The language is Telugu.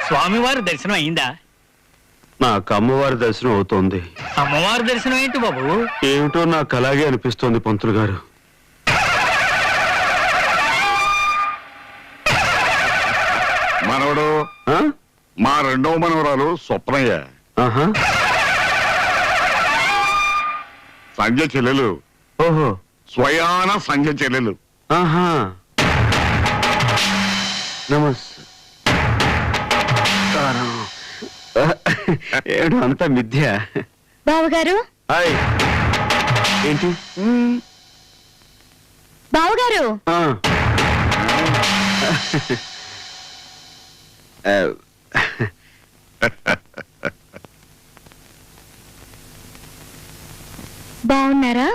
స్వామివారి దర్శనం అయిందా? నాకు అమ్మవారి దర్శనం అవుతోంది. అమ్మవారి దర్శనం ఏంటి బాబు? ఏమిటో నాకు అలాగే అనిపిస్తోంది పంతులు గారు. మనవడు మా రెండవ మనవరాలు స్వప్నయ్య, సంజయ్ చెల్లెలు. ఓహో, స్వయాన సంజయ్ చెల్లెలు. ఆహా, నమస్కారం. ఏడు అంత మిథ్య. బావగారు, ఏంటి బావగారు? బాగున్నారా?